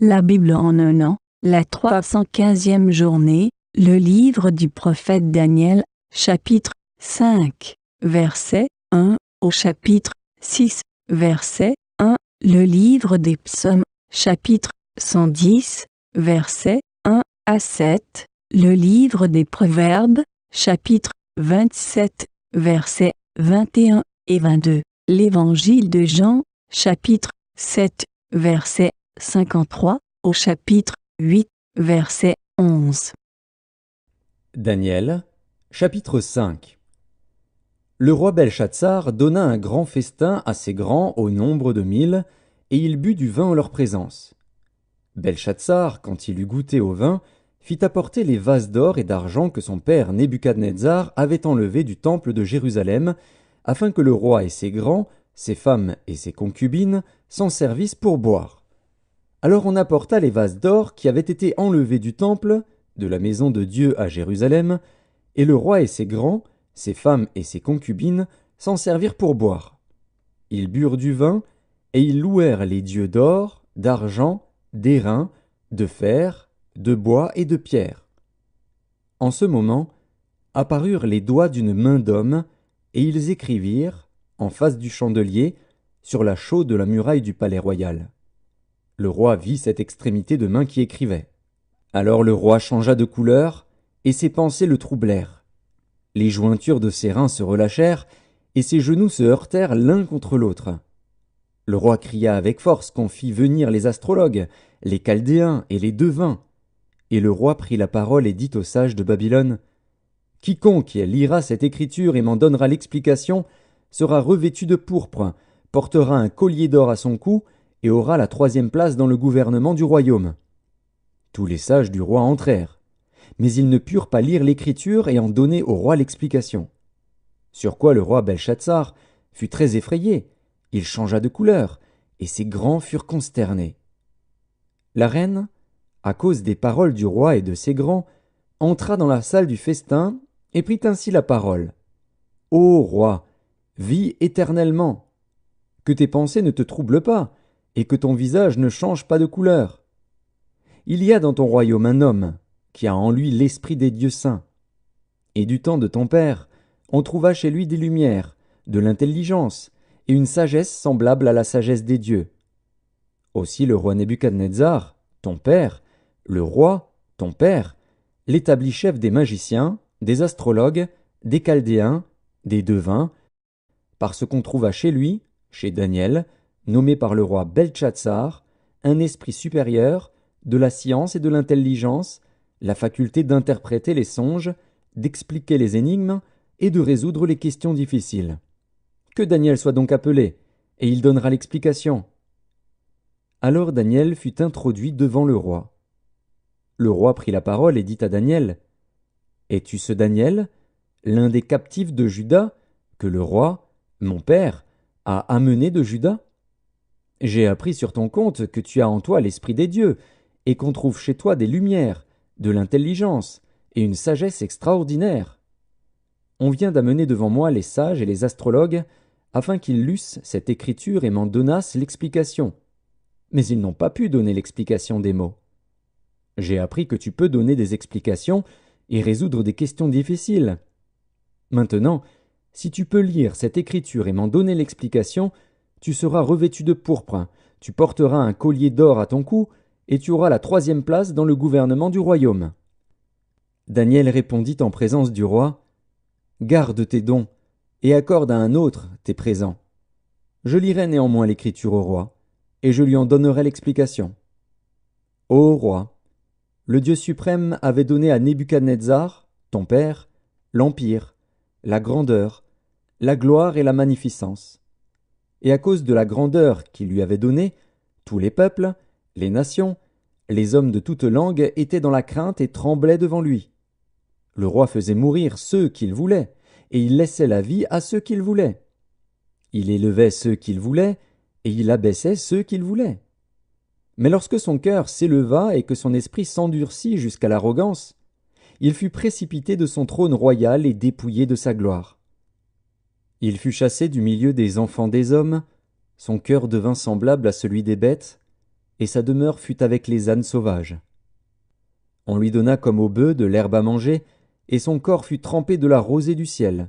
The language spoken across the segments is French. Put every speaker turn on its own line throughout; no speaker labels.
La Bible en un an, la 315e journée, le livre du prophète Daniel, chapitre 5, verset 1 au chapitre 6, verset 1, le livre des psaumes, chapitre 110, verset 1 à 7, le livre des proverbes, chapitre 27, versets 21 et 22, l'évangile de Jean, chapitre 7, verset 53 au chapitre 8, verset 11.
Daniel, chapitre 5. Le roi Belshazzar donna un grand festin à ses grands au nombre de 1000, et il but du vin en leur présence. Belshazzar, quand il eut goûté au vin, fit apporter les vases d'or et d'argent que son père Nebuchadnezzar avait enlevés du temple de Jérusalem, afin que le roi et ses grands, ses femmes et ses concubines s'en servissent pour boire. Alors on apporta les vases d'or qui avaient été enlevés du temple, de la maison de Dieu à Jérusalem, et le roi et ses grands, ses femmes et ses concubines s'en servirent pour boire. Ils burent du vin, et ils louèrent les dieux d'or, d'argent, d'airain, de fer, de bois et de pierre. En ce moment, apparurent les doigts d'une main d'homme, et ils écrivirent, en face du chandelier, sur la chaude de la muraille du palais royal. Le roi vit cette extrémité de main qui écrivait. Alors le roi changea de couleur, et ses pensées le troublèrent. Les jointures de ses reins se relâchèrent, et ses genoux se heurtèrent l'un contre l'autre. Le roi cria avec force qu'on fît venir les astrologues, les Chaldéens et les devins. Et le roi prit la parole et dit aux sages de Babylone, « Quiconque lira cette écriture et m'en donnera l'explication sera revêtu de pourpre, portera un collier d'or à son cou, et aura la 3e place dans le gouvernement du royaume. » Tous les sages du roi entrèrent, mais ils ne purent pas lire l'écriture et en donner au roi l'explication. Sur quoi le roi Belshazzar fut très effrayé, il changea de couleur, et ses grands furent consternés. La reine, à cause des paroles du roi et de ses grands, entra dans la salle du festin et prit ainsi la parole. « Ô roi, vis éternellement! Que tes pensées ne te troublent pas, et que ton visage ne change pas de couleur. Il y a dans ton royaume un homme qui a en lui l'esprit des dieux saints. Et du temps de ton père, on trouva chez lui des lumières, de l'intelligence, et une sagesse semblable à la sagesse des dieux. Aussi le roi Nebuchadnezzar, ton père, le roi, ton père, l'établit chef des magiciens, des astrologues, des Chaldéens, des devins, parce qu'on trouva chez lui, chez Daniel, nommé par le roi Belshazzar, un esprit supérieur, de la science et de l'intelligence, la faculté d'interpréter les songes, d'expliquer les énigmes et de résoudre les questions difficiles. Que Daniel soit donc appelé, et il donnera l'explication. » Alors Daniel fut introduit devant le roi. Le roi prit la parole et dit à Daniel, « Es-tu ce Daniel, l'un des captifs de Juda, que le roi, mon père, a amené de Juda? J'ai appris sur ton compte que tu as en toi l'esprit des dieux, et qu'on trouve chez toi des lumières, de l'intelligence et une sagesse extraordinaire. On vient d'amener devant moi les sages et les astrologues, afin qu'ils lussent cette écriture et m'en donnassent l'explication. Mais ils n'ont pas pu donner l'explication des mots. J'ai appris que tu peux donner des explications et résoudre des questions difficiles. Maintenant, si tu peux lire cette écriture et m'en donner l'explication, tu seras revêtu de pourpre, tu porteras un collier d'or à ton cou, et tu auras la 3e place dans le gouvernement du royaume. » Daniel répondit en présence du roi, « Garde tes dons, et accorde à un autre tes présents. Je lirai néanmoins l'écriture au roi, et je lui en donnerai l'explication. Ô roi, le Dieu suprême avait donné à Nebuchadnezzar, ton père, l'empire, la grandeur, la gloire et la magnificence. Et à cause de la grandeur qu'il lui avait donnée, tous les peuples, les nations, les hommes de toute langue étaient dans la crainte et tremblaient devant lui. Le roi faisait mourir ceux qu'il voulait, et il laissait la vie à ceux qu'il voulait. Il élevait ceux qu'il voulait, et il abaissait ceux qu'il voulait. Mais lorsque son cœur s'éleva et que son esprit s'endurcit jusqu'à l'arrogance, il fut précipité de son trône royal et dépouillé de sa gloire. Il fut chassé du milieu des enfants des hommes, son cœur devint semblable à celui des bêtes, et sa demeure fut avec les ânes sauvages. On lui donna comme au bœuf de l'herbe à manger, et son corps fut trempé de la rosée du ciel,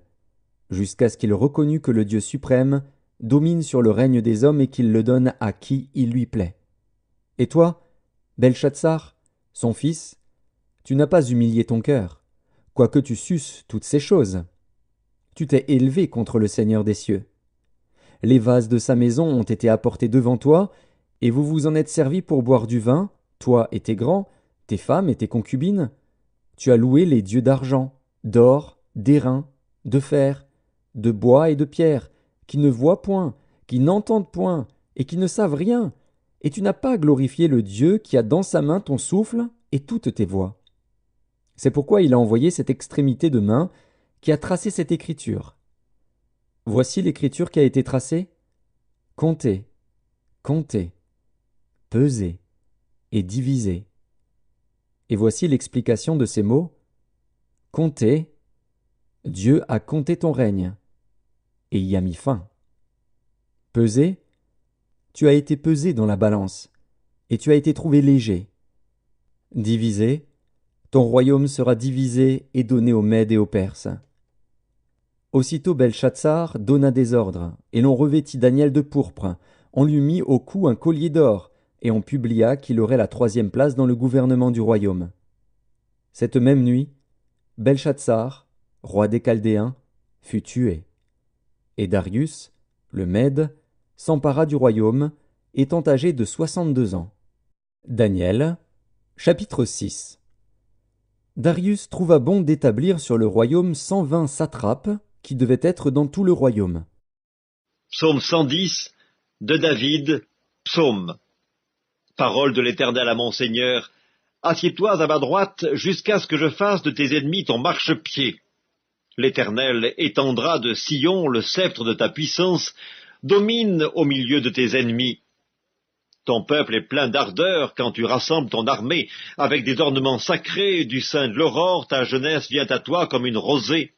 jusqu'à ce qu'il reconnût que le Dieu suprême domine sur le règne des hommes et qu'il le donne à qui il lui plaît. Et toi, Belchatsar, son fils, tu n'as pas humilié ton cœur, quoique tu susses toutes ces choses. Tu t'es élevé contre le Seigneur des cieux. Les vases de sa maison ont été apportés devant toi, et vous vous en êtes servis pour boire du vin, toi et tes grands, tes femmes et tes concubines. Tu as loué les dieux d'argent, d'or, d'airain, de fer, de bois et de pierre, qui ne voient point, qui n'entendent point, et qui ne savent rien, et tu n'as pas glorifié le Dieu qui a dans sa main ton souffle et toutes tes voix. C'est pourquoi il a envoyé cette extrémité de main qui a tracé cette écriture. Voici l'écriture qui a été tracée. Comptez, comptez, pesez et divisez. Et voici l'explication de ces mots. Comptez, Dieu a compté ton règne et y a mis fin. Pesez, tu as été pesé dans la balance et tu as été trouvé léger. Divisez, ton royaume sera divisé et donné aux Mèdes et aux Perses. Aussitôt Belchatsar donna des ordres, et l'on revêtit Daniel de pourpre, on lui mit au cou un collier d'or, et on publia qu'il aurait la 3e place dans le gouvernement du royaume. Cette même nuit, Belchatsar, roi des Chaldéens, fut tué. Et Darius, le Mède, s'empara du royaume, étant âgé de 62 ans. Daniel, chapitre 6. Darius trouva bon d'établir sur le royaume 120 satrapes, qui devaient être dans tout le royaume.
Psaume 110 de David, psaume. Parole de l'Éternel à mon Seigneur, assieds-toi à ma droite jusqu'à ce que je fasse de tes ennemis ton marchepied. L'Éternel étendra de Sion le sceptre de ta puissance, domine au milieu de tes ennemis. Ton peuple est plein d'ardeur quand tu rassembles ton armée, avec des ornements sacrés du sein de l'aurore, ta jeunesse vient à toi comme une rosée.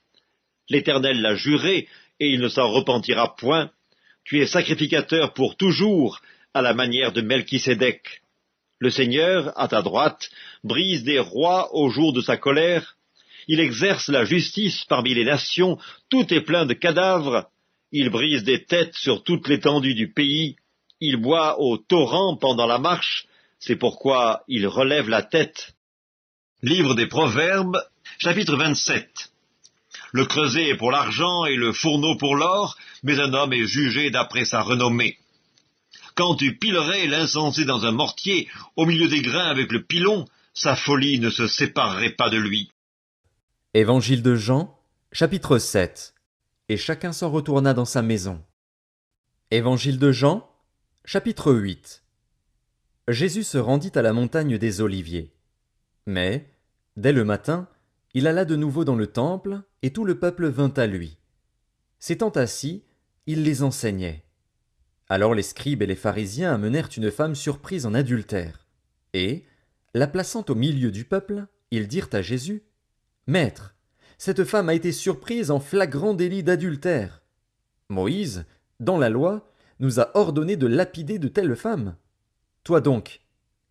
L'Éternel l'a juré, et il ne s'en repentira point. Tu es sacrificateur pour toujours, à la manière de Melchisédek. Le Seigneur, à ta droite, brise des rois au jour de sa colère. Il exerce la justice parmi les nations, tout est plein de cadavres. Il brise des têtes sur toute l'étendue du pays. Il boit au torrent pendant la marche, c'est pourquoi il relève la tête. Livre des Proverbes, chapitre 27. Le creuset est pour l'argent et le fourneau pour l'or, mais un homme est jugé d'après sa renommée. Quand tu pilerais l'insensé dans un mortier, au milieu des grains avec le pilon, sa folie ne se séparerait pas de lui.
Évangile de Jean, chapitre 7. Et chacun s'en retourna dans sa maison. Évangile de Jean, chapitre 8. Jésus se rendit à la montagne des Oliviers. Mais, dès le matin, il alla de nouveau dans le temple, et tout le peuple vint à lui. S'étant assis, il les enseignait. Alors les scribes et les pharisiens amenèrent une femme surprise en adultère. Et, la plaçant au milieu du peuple, ils dirent à Jésus, « Maître, cette femme a été surprise en flagrant délit d'adultère. Moïse, dans la loi, nous a ordonné de lapider de telles femmes. Toi donc,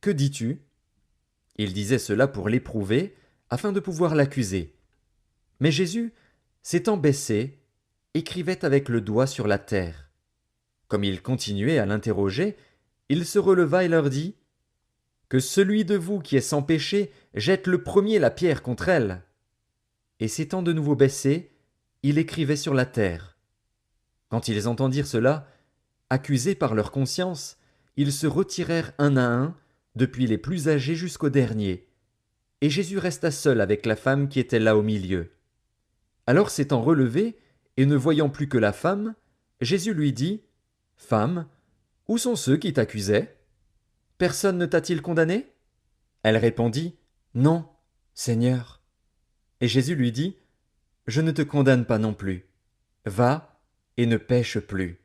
que dis-tu » Il disait cela pour l'éprouver, afin de pouvoir l'accuser. Mais Jésus, s'étant baissé, écrivait avec le doigt sur la terre. Comme il continuait à l'interroger, il se releva et leur dit, « Que celui de vous qui est sans péché jette le premier la pierre contre elle. » Et s'étant de nouveau baissé, il écrivait sur la terre. Quand ils entendirent cela, accusés par leur conscience, ils se retirèrent un à un, depuis les plus âgés jusqu'aux derniers. Et Jésus resta seul avec la femme qui était là au milieu. Alors s'étant relevé, et ne voyant plus que la femme, Jésus lui dit, « Femme, où sont ceux qui t'accusaient? Personne ne t'a-t-il condamné ?» Elle répondit, « Non, Seigneur. » Et Jésus lui dit, « Je ne te condamne pas non plus. Va et ne pêche plus. »